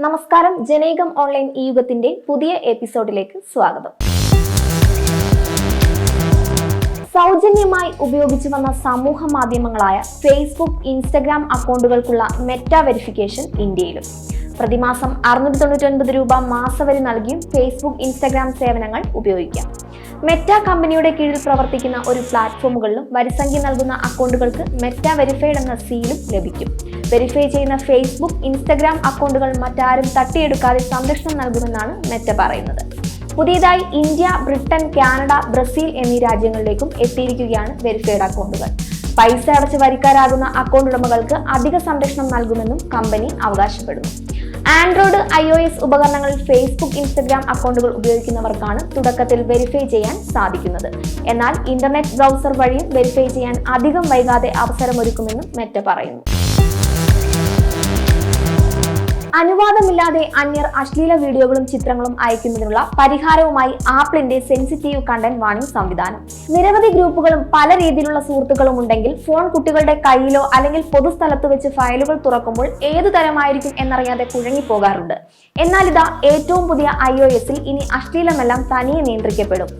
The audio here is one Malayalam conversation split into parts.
നമസ്കാരം, ജനേകം ഓൺലൈൻ ഈ യുഗത്തിന്റെ പുതിയ എപ്പിസോഡിലേക്ക് സ്വാഗതം. സൗജന്യമായി ഉപയോഗിച്ചു വന്ന സമൂഹ മാധ്യമങ്ങളായ ഫേസ്ബുക്ക്, ഇൻസ്റ്റഗ്രാം അക്കൗണ്ടുകൾക്കുള്ള മെറ്റ വെരിഫിക്കേഷൻ ഇന്ത്യയിലും. പ്രതിമാസം 699 രൂപ മാസവരി നൽകിയും ഫേസ്ബുക്ക്, ഇൻസ്റ്റഗ്രാം സേവനങ്ങൾ ഉപയോഗിക്കാം. മെറ്റ കമ്പനിയുടെ കീഴിൽ പ്രവർത്തിക്കുന്ന ഒരു പ്ലാറ്റ്ഫോമുകളിലും വരിസംഖ്യ നൽകുന്ന അക്കൗണ്ടുകൾക്ക് മെറ്റ വെരിഫൈഡ് എന്ന സീലും ലഭിക്കും. വെരിഫൈ ചെയ്യുന്ന ഫേസ്ബുക്ക്, ഇൻസ്റ്റഗ്രാം അക്കൗണ്ടുകൾ മറ്റാരും തട്ടിയെടുക്കാതെ സംരക്ഷണം നൽകുമെന്നാണ് മെറ്റ പറയുന്നത്. പുതിയതായി ഇന്ത്യ, ബ്രിട്ടൻ, കാനഡ, ബ്രസീൽ എന്നീ രാജ്യങ്ങളിലേക്കും എത്തിയിരിക്കുകയാണ് വെരിഫൈഡ് അക്കൗണ്ടുകൾ. പൈസ അടച്ച് വരിക്കാരാകുന്ന അക്കൗണ്ട് ഉടമകൾക്ക് അധിക സംരക്ഷണം നൽകുമെന്നും കമ്പനി അവകാശപ്പെടുന്നു. ആൻഡ്രോയിഡ്, iOS ഉപകരണങ്ങളിൽ ഫേസ്ബുക്ക്, ഇൻസ്റ്റഗ്രാം അക്കൗണ്ടുകൾ ഉപയോഗിക്കുന്നവർക്കാണ് തുടക്കത്തിൽ വെരിഫൈ ചെയ്യാൻ സാധിക്കുന്നത്. എന്നാൽ ഇന്റർനെറ്റ് ബ്രൗസർ വഴിയും വെരിഫൈ ചെയ്യാൻ അധികം വൈകാതെ അവസരമൊരുക്കുമെന്നും മെറ്റ പറയുന്നു. അനുവാദമില്ലാതെ അന്യർ അശ്ലീല വീഡിയോകളും ചിത്രങ്ങളും അയക്കുന്നതിനുള്ള പരിഹാരവുമായി ആപ്പിളിന്റെ സെൻസിറ്റീവ് കണ്ടന്റ് വാർണിംഗ് സംവിധാനം. നിരവധി ഗ്രൂപ്പുകളും പല രീതിയിലുള്ള സുഹൃത്തുക്കളും ഉണ്ടെങ്കിൽ ഫോൺ കുട്ടികളുടെ കയ്യിലോ അല്ലെങ്കിൽ പൊതുസ്ഥലത്ത് വെച്ച് ഫയലുകൾ തുറക്കുമ്പോൾ ഏതു തരമായിരിക്കും എന്നറിയാതെ കുഴങ്ങിപ്പോകാറുണ്ട്. എന്നാൽ ഇതാ ഏറ്റവും പുതിയ iOS-ൽ ഇനി അശ്ലീലമെല്ലാം തനിയെ നിയന്ത്രിക്കപ്പെടും.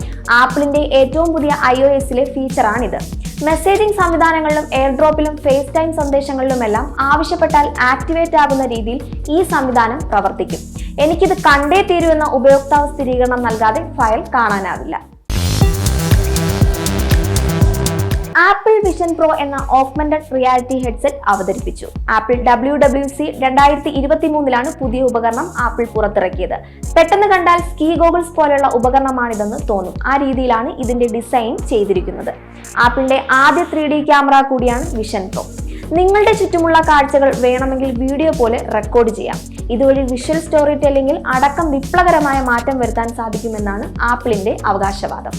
ആപ്പിളിന്റെ ഏറ്റവും പുതിയ iOS-ലെ ഫീച്ചറാണിത്. മെസ്സേജിംഗ് സംവിധാനങ്ങളിലും എയർഡ്രോപ്പിലും ഫേസ് ടൈം സന്ദേശങ്ങളിലുമെല്ലാം ആവശ്യപ്പെട്ടാൽ ആക്ടിവേറ്റ് ആകുന്ന രീതിയിൽ ഈ സംവിധാനം പ്രവർത്തിക്കും. എനിക്കിത് കണ്ടേ തീരൂ എന്ന ഉപയോക്താവ് സ്ഥിരീകരണം നൽകാതെ ഫയൽ കാണാനാവില്ല. ആപ്പിൾ വിഷൻ പ്രോ എന്ന ഓഗ്മെന്റഡ് റിയാലിറ്റി ഹെഡ്സെറ്റ് അവതരിപ്പിച്ചു. ആപ്പിൾ WWDC 2023 പുതിയ ഉപകരണം ആപ്പിൾ പുറത്തിറക്കിയത്. പെട്ടെന്ന് കണ്ടാൽ സ്കീ ഗോഗിൾസ് പോലെയുള്ള ഉപകരണമാണിതെന്ന് തോന്നും. ആ രീതിയിലാണ് ഇതിന്റെ ഡിസൈൻ ചെയ്തിരിക്കുന്നത്. ആപ്പിളിന്റെ ആദ്യ 3D ക്യാമറ കൂടിയാണ് വിഷൻ പ്രോ. നിങ്ങളുടെ ചുറ്റുമുള്ള കാഴ്ചകൾ വേണമെങ്കിൽ വീഡിയോ പോലെ റെക്കോർഡ് ചെയ്യാം. ഇതുവഴി വിഷ്വൽ സ്റ്റോറി ടെല്ലിംഗിൽ അടക്കം വിപ്ലവകരമായ മാറ്റം വരുത്താൻ സാധിക്കുമെന്നാണ് ആപ്പിളിന്റെ അവകാശവാദം.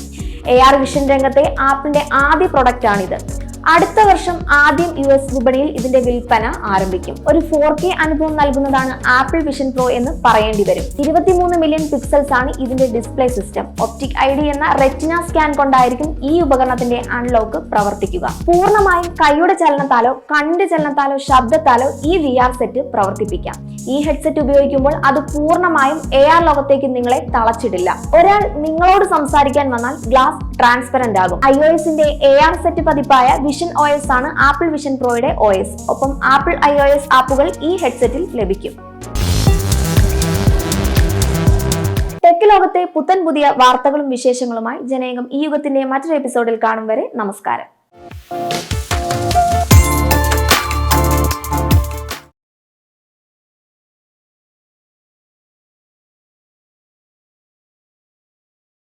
AR വിഷൻ രംഗത്തെ ആപ്പിളിന്റെ ആദ്യ പ്രൊഡക്റ്റാണിത്. അടുത്ത വർഷം ആദ്യം US വിപണിയിൽ ഇതിന്റെ വിൽപ്പന ആരംഭിക്കും. ഒരു 4K അനുഭവം നൽകുന്നതാണ് ആപ്പിൾ വിഷൻ പ്രോ എന്ന് പറയേണ്ടി വരും. 23 മില്യൺ പിക്സൽസ് ആണ് ഇതിന്റെ ഡിസ്പ്ലേ സിസ്റ്റം. ഒപ്റ്റിക് ID എന്ന റെറ്റിന സ്കാൻ കൊണ്ടായിരിക്കും ഈ ഉപകരണത്തിന്റെ അൺലോക്ക് പ്രവർത്തിക്കുക. പൂർണ്ണമായും കൈയുടെ ചലനത്താലോ കണ്ണിന്റെ ചലനത്താലോ ശബ്ദത്താലോ ഈ VR സെറ്റ് പ്രവർത്തിപ്പിക്കാം. ഈ ഹെഡ്സെറ്റ് ഉപയോഗിക്കുമ്പോൾ അത് പൂർണ്ണമായും AR ലോകത്തേക്ക് നിങ്ങളെ തളച്ചിടില്ല. ഒരാൾ നിങ്ങളോട് സംസാരിക്കാൻ വന്നാൽ ഗ്ലാസ് ട്രാൻസ്പെറന്റ് ആകും. iOS-ന്റെ AR സെറ്റ് പതിപ്പായ വിഷൻ OS ആണ് ആപ്പിൾ വിഷൻ പ്രോയുടെ OS. ഒപ്പം ആപ്പിൾ iOS ആപ്പുകൾ ഈ ഹെഡ്സെറ്റിൽ ലഭിക്കും. ടെക് ലോകത്തെ പുത്തൻ പുതിയ വാർത്തകളും വിശേഷങ്ങളുമായി ജനേകം ഈ യുഗത്തിന്റെ മറ്റൊരു എപ്പിസോഡിൽ കാണും വരെ നമസ്കാരം.